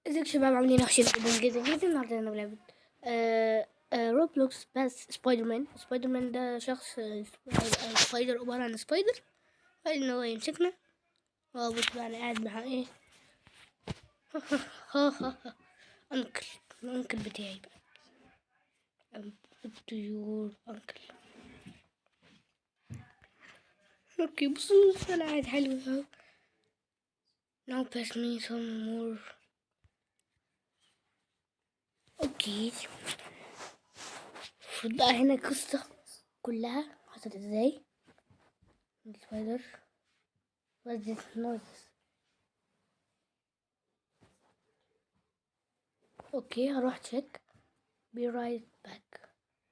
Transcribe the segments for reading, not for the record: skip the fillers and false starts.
ازيك يا شباب، عاملين ايه؟ وحشين جدا. النهارده انا بلعب روبلوكس، بس سبايدر مان ده شخص سبايدر، عبارة عن سبايدر قال ان هو يمسكنا. هو بص بقى، انا قاعد مع ايه انكل الانكل بتاعي بقى، الطيور انكل. اوكي بصوا، انا قاعد حلو اهو. now pass me some more. اوكي، المفروض بقى هنا القصة كلها حصلت ازاي. السبايدر what's this noise. اوكي هروح تشيك be right back.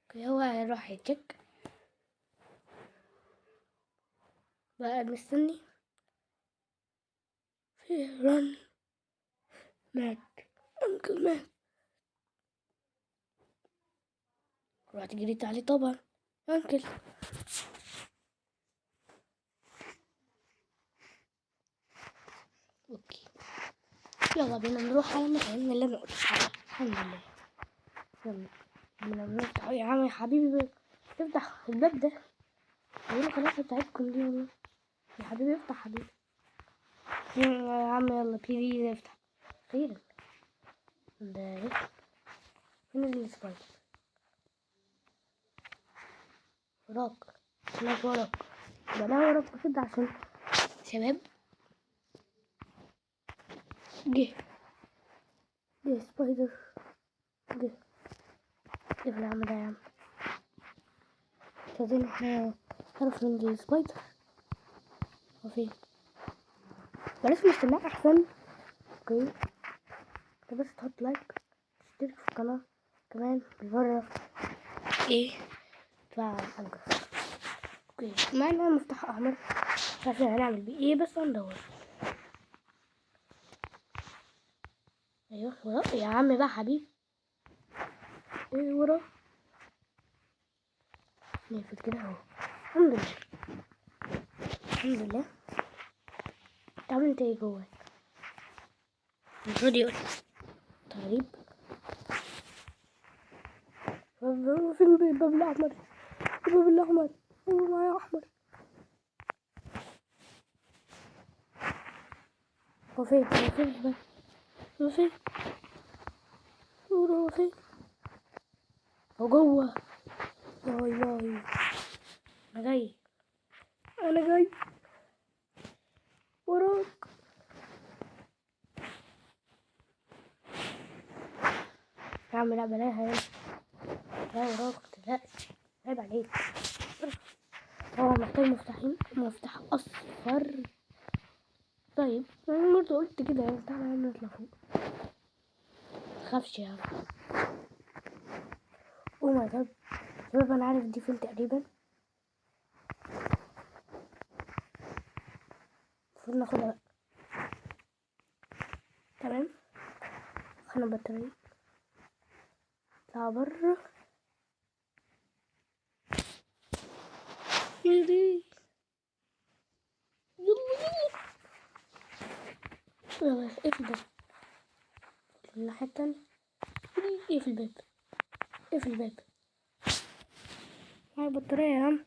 اوكي هو هيروح يتشيك بقى، مستني في رن مات، انكل مات. رحت جريت عليه طبعا، انكل. اوكي يلا بينا نروح على المكان اللي انا قلت. الحمد لله. يلا بينا نفتح يا عم، يا حبيبي افتح الباب ده. يقولوا خلاص بتاعتكم دي والله. يا حبيبي افتح حبيبي. يا عم يلا بليز افتح خيرا. ده فين السبايدر؟ وراك، هناك وراك. بلا وراك كده عشان شباب. جه سبايدر، جه في العم ده يا عم. مش عايزين احنا نعرف من السبايدر هو فين. بلاش نستناه احسن. اوكي انت بس تحط لايك، تشترك في القناة كمان بالمرة. ايه تفعل الجرس. اوكي معنا مفتاح احمر، مش عارفين هنعمل بيه ايه بس هندور. ايوه ورا يا عم بقى حبيبي. ايه ورا؟ نقفل كده اهو. الحمد لله الحمد لله. تعمل انت ايه جواك؟ المفروض يقول طيب. فين الباب الاحمر؟ الباب الاحمر هو معايا احمر. هو فين الباب؟ هو فين؟ هو فين؟ هو جوه. واي انا جاي وراك. يا عم لا بلاها يلا. لا وراك متقلقش، عيب عليك. هو محتاج مفتاح اصفر. طيب انا برضه قلت كده يعني. تعالى يا عم نطلع فوق، متخافش يا عم. او ماي جاد شباب، انا عارف دي فين تقريبا. المفروض ناخدها بقى. تمام خلينا البطارية اطلع بره. يلا يلا اقفل الباب الناحية التانية. اقفل الباب اقفل الباب. معايا بطارية يا عم.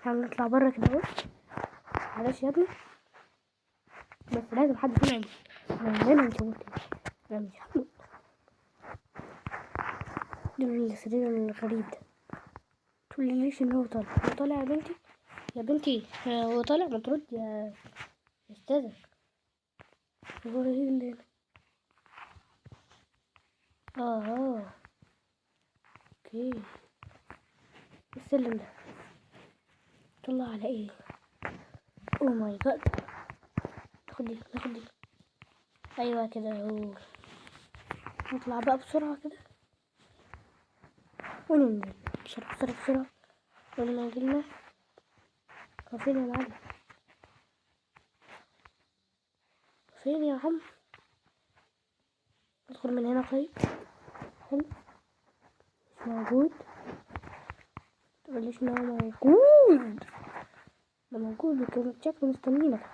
حاولي نطلع بره كده اهو. معلش يا ابني، بس لازم حد فينا يموت. انا مش هموت، انا مش هموت. دول السرير الغريب ده. تقولي ليش ان هو طالع يا بنتي هو طالع. ما ترد يا استاذة. هو ايه اللي اوكي السلم ده طلع على ايه؟ او ماي جاد. ناخد دي. ايوه كده اهو. نطلع بقى بسرعة كده وننزل بسرعة لما نزلنا. هو فين يا معلم؟ فين يا عم؟ ادخل من هنا طيب. حلو، مش موجود. متقوليش ان هو موجود. ده موجود وكان شكله مستنينك.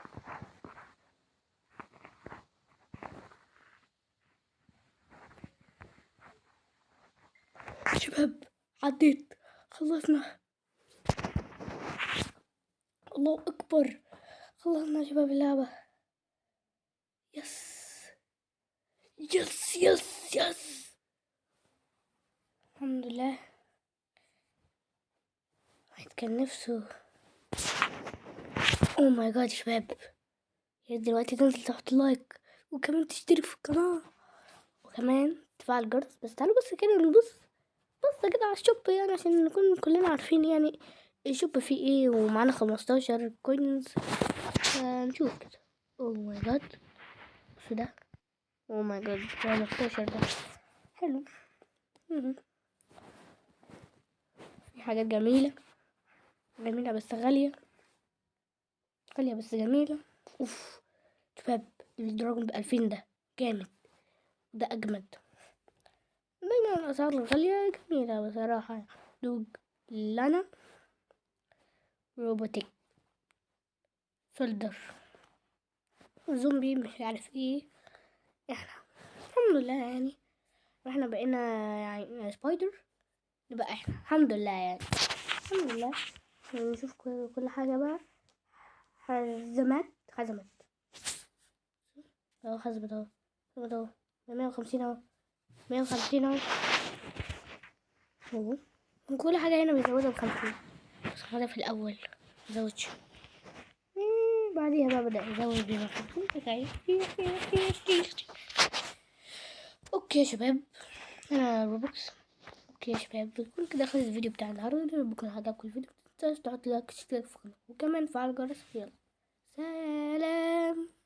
شباب عديت، خلصنا. الله اكبر، خلصنا يا شباب اللعبة. يس يس يس يس، الحمد لله. واحد كان نفسه. اوه ماي جاد يا شباب، يا دلوقتي تنزل تحط لايك وكمان تشترك في القناة وكمان تفعل الجرس. بس تعالوا بس كده نبص بص كده على الشوب، يعني عشان نكون كلنا عارفين يعني الشوب فيه ايه. ومعانا 15 كوينز. نشوف كده. اوه ماي جاد، بصوا ده. اوه ماي جاد 15 ده حلو. في حاجات جميلة جميلة بس غالية، غالية بس جميلة. اوف شباب، الدراجون ب2000 ده جامد، ده اجمد. دايما الاسعار الغالية جميلة بصراحة. دوج، لانا، روبوتيك، سولدر، زومبي، مش عارف ايه. احنا الحمد لله يعني، واحنا بقينا يعني سبايدر، نبقى احنا الحمد لله يعني. الحمد لله. نشوف كل حاجة بقى. حزمات اهو، حزمت اهو، حزمت اهو 150 اهو، 150 اهو. اهو كل حاجة هنا بيزودها ب50، بس هذا في الأول مزودش. بعديها بقى بدأ يزود ب50. اوكي يا شباب، انا روبوكس. اوكي يا شباب، بكون كده خلص الفيديو بتاع النهارده. بكون عجبكم الفيديو، متنساش تحط لايك وتشترك في القناة وكمان فعل الجرس. يلا سلام.